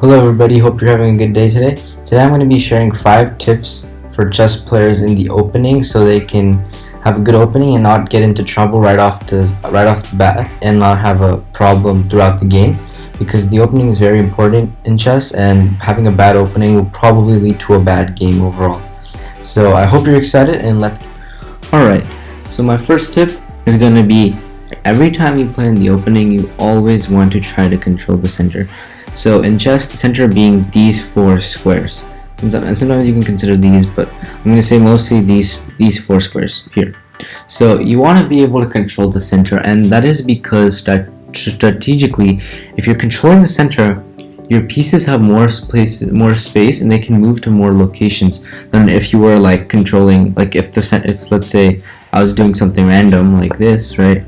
Hello everybody, hope you're having a good day today. Today I'm going to be sharing 5 tips for chess players in the opening so they can have a good opening and not get into trouble right off the bat and not have a problem throughout the game, because the opening is very important in chess and having a bad opening will probably lead to a bad game overall. So I hope you're excited and let's Alright, so my first tip is going to be every time you play in the opening you always want to try to control the center. So in chess, the center being these 4 squares, and sometimes you can consider these, but I'm going to say mostly these 4 squares here. So you want to be able to control the center, and that is because strategically, if you're controlling the center, your pieces have more space, and they can move to more locations than if you were like controlling, like if let's say I was doing something random like this, right?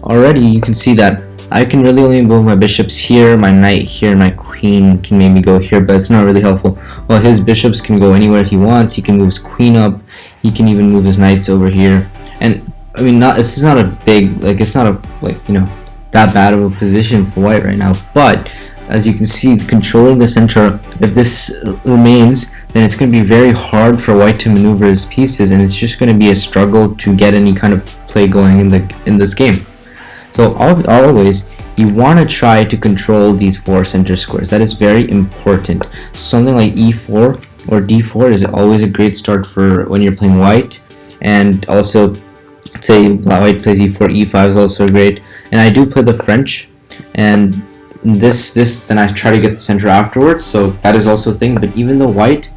Already you can see that I can really only move my bishops here, my knight here, and my queen can maybe go here, but it's not really helpful. Well, his bishops can go anywhere he wants. He can move his queen up. He can even move his knights over here. And I mean, this is not a big, like, it's not that bad of a position for white right now. But as you can see, controlling the center, if this remains, then it's going to be very hard for white to maneuver his pieces, and it's just going to be a struggle to get any kind of play going in this game. So always, you want to try to control these 4 center squares. That is very important. Something like e4 or d4 is always a great start for when you're playing white. And also, say white plays e4, e5 is also great. And I do play the French, and this then I try to get the center afterwards. So that is also a thing. But even though white,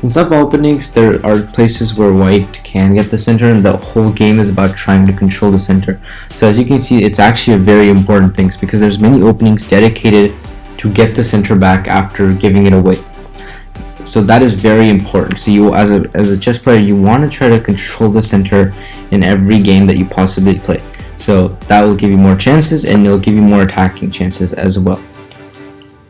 in some openings, there are places where white can get the center, and the whole game is about trying to control the center. So as you can see, it's actually a very important thing, because there's many openings dedicated to get the center back after giving it away. So that is very important. So you, as a chess player, you want to try to control the center in every game that you possibly play. So that will give you more chances, and it'll give you more attacking chances as well.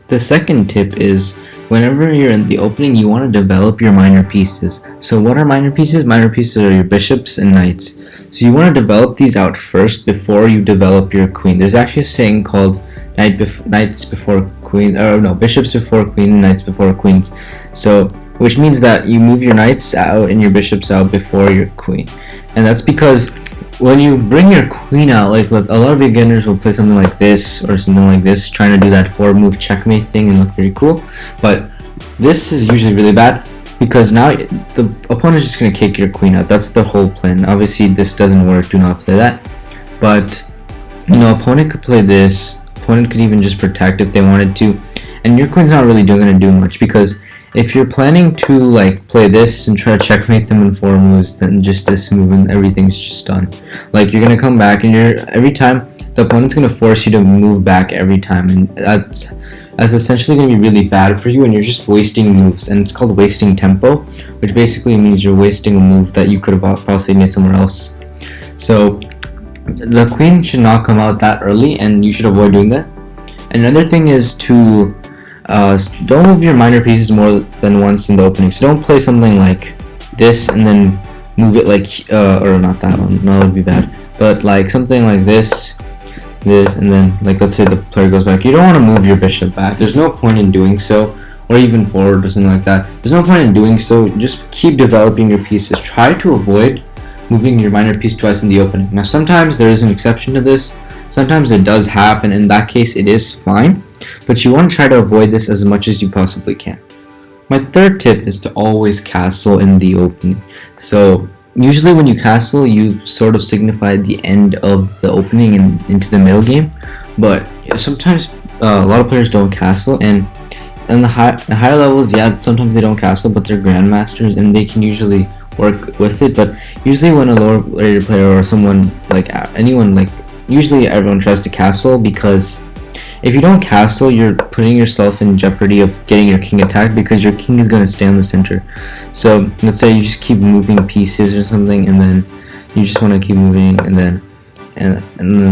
The second tip is, whenever you're in the opening, you want to develop your minor pieces. So what are minor pieces? Minor pieces are your bishops and knights. So you want to develop these out first before you develop your queen. There's actually a saying called bishops before queen, and knights before queens. So which means that you move your knights out and your bishops out before your queen. And that's because when you bring your queen out, like a lot of beginners will play something like this or something like this, trying to do that 4-move checkmate thing and look very cool. But this is usually really bad, because now the opponent is just going to kick your queen out. That's the whole plan. Obviously, this doesn't work. Do not play that. But opponent could play this. Opponent could even just protect if they wanted to, and your queen's not really going to do much, because if you're planning to like play this and try to checkmate them in 4 moves, then just this move and everything's just done. Like, you're gonna come back, and every time the opponent's gonna force you to move back every time, and that's essentially gonna be really bad for you, and you're just wasting moves. And it's called wasting tempo, which basically means you're wasting a move that you could have possibly made somewhere else. So the queen should not come out that early, and you should avoid doing that. Another thing is to don't move your minor pieces more than once in the opening. So don't play something like this and then move it like, or not that one, no, that would be bad. But like something like this, and then like, let's say the player goes back. You don't want to move your bishop back. There's no point in doing so, or even forward or something like that. There's no point in doing so. Just keep developing your pieces. Try to avoid moving your minor piece twice in the opening. Now sometimes there is an exception to this. Sometimes it does happen. In that case, it is fine, but you want to try to avoid this as much as you possibly can. My third tip is to always castle in the opening. So usually when you castle, you sort of signify the end of the opening and into the middle game, but sometimes a lot of players don't castle, and in the higher levels, yeah, sometimes they don't castle, but they're grandmasters and they can usually work with it. But usually when a lower rated player or someone like anyone, like usually everyone tries to castle, because if you don't castle, you're putting yourself in jeopardy of getting your king attacked, because your king is going to stay on the center. So let's say you just keep moving pieces or something, and then you just want to keep moving, and then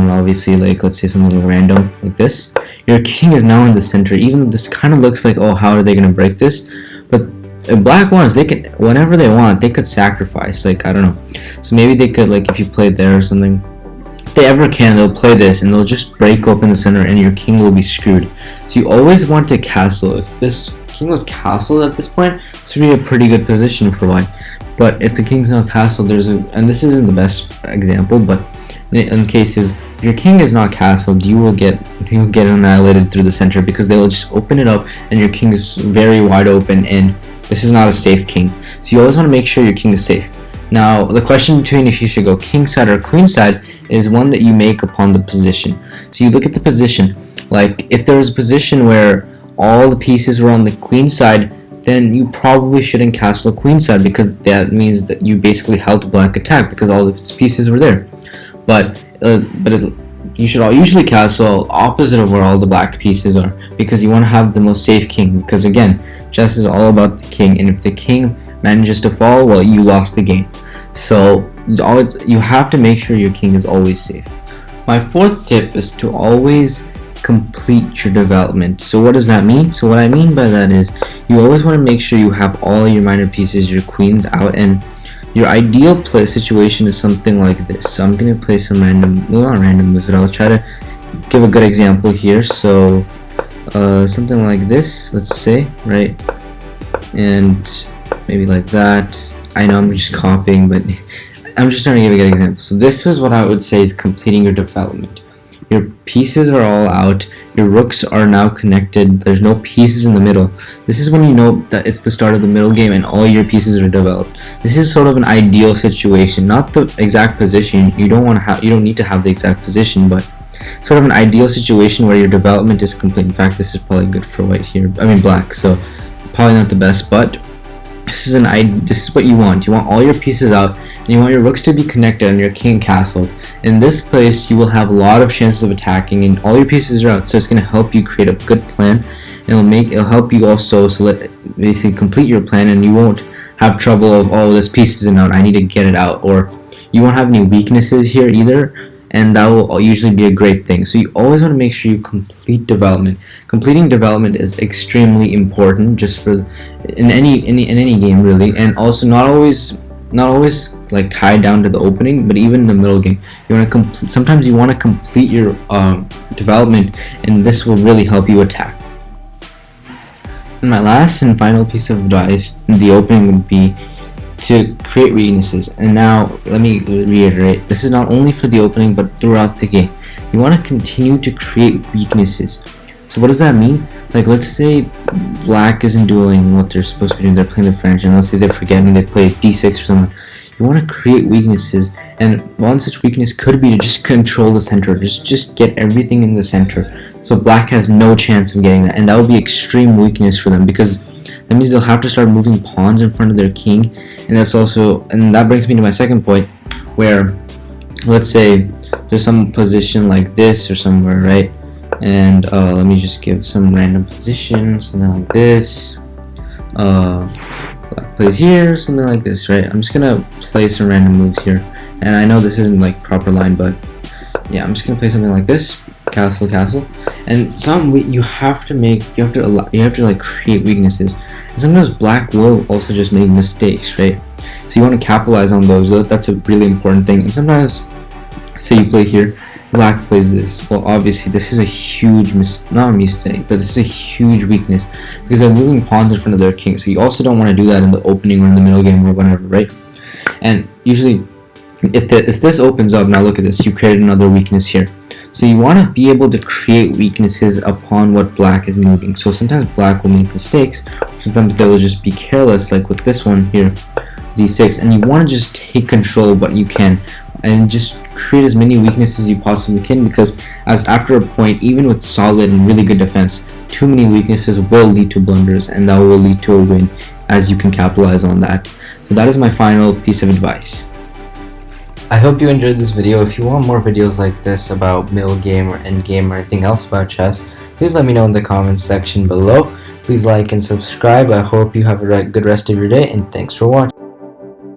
obviously, like, let's say something like random like this, your king is now in the center. Even though this kind of looks like, oh, how are they going to break this? But black ones, they can, whenever they want, they could sacrifice, like, I don't know. So maybe they could, like, if you played there or something, they ever can, they'll play this and they'll just break open the center and your king will be screwed. So you always want to castle. If this king was castled at this point, this would be a pretty good position for white. But if the king's not castled, and this isn't the best example, but in cases if your king is not castled, you will get annihilated through the center, because they will just open it up and your king is very wide open, and this is not a safe king. So you always want to make sure your king is safe. Now, the question between if you should go king side or queen side is one that you make upon the position. So you look at the position. Like, if there was a position where all the pieces were on the queen side, then you probably shouldn't castle queen side, because that means that you basically held black attack because all the pieces were there. But you should usually castle opposite of where all the black pieces are, because you want to have the most safe king. Because again, chess is all about the king, and if the king manages to fall, well, you lost the game. So you have to make sure your king is always safe. My fourth tip is to always complete your development. So what does that mean? So what I mean by that is you always want to make sure you have all your minor pieces, your queens out, and your ideal play situation is something like this. So I'm going to play some random, well, not random moves, but I'll try to give a good example here. So something like this, let's say, right? And maybe like that. I know I'm just copying, but I'm just trying to give a good example. So this is what I would say is completing your development. Your pieces are all out, your rooks are now connected, there's no pieces in the middle. This is when you know that it's the start of the middle game and all your pieces are developed. This is sort of an ideal situation, not the exact position. You don't need to have the exact position, but sort of an ideal situation where your development is complete. In fact, this is probably good for white here. I mean black, so probably not the best, but this is what you want. You want all your pieces out, and you want your rooks to be connected and your king castled. In this place, you will have a lot of chances of attacking, and all your pieces are out. So it's going to help you create a good plan, and it'll help you also basically complete your plan, and you won't have trouble of, oh, this piece isn't out, I need to get it out, or you won't have any weaknesses here either. And that will usually be a great thing. So you always want to make sure you complete development. Completing development is extremely important, just for in any game really, and also not always like tied down to the opening, but even in the middle game. You want to sometimes you want to complete your development, and this will really help you attack. And my last and final piece of advice in the opening would be to create weaknesses. And now let me reiterate, this is not only for the opening but throughout the game. You want to continue to create weaknesses. So what does that mean? Like, let's say black isn't doing what they're supposed to be doing, they're playing the French, and let's say they're forgetting they play d6 or something. You want to create weaknesses, and one such weakness could be to just control the center, just get everything in the center, so black has no chance of getting that. And that would be extreme weakness for them, because that means they'll have to start moving pawns in front of their king. And that brings me to my second point, where let's say there's some position like this or somewhere, right? And let me just give some random position, something like this. Black plays here, something like this, right? I'm just gonna play some random moves here, and I know this isn't like proper line, but yeah, I'm just gonna play something like this. Castle, and you have to like create weaknesses. And sometimes black will also just make mistakes, right? So you want to capitalize on those. That's a really important thing. And sometimes, say you play here, black plays this. Well, obviously this is a huge not a mistake, but this is a huge weakness, because they're moving pawns in front of their king. So you also don't want to do that in the opening or in the middle game or whatever, right? And usually, if this opens up, now look at this, you created another weakness here. So you want to be able to create weaknesses upon what black is moving. So sometimes black will make mistakes, sometimes they will just be careless, like with this one here, d6, and you want to just take control of what you can and just create as many weaknesses as you possibly can, because as after a point, even with solid and really good defense, too many weaknesses will lead to blunders, and that will lead to a win, as you can capitalize on that. So that is my final piece of advice. I hope you enjoyed this video. If you want more videos like this about middle game or end game or anything else about chess, please let me know in the comments section below. Please like and subscribe. I hope you have a good rest of your day, and thanks for watching.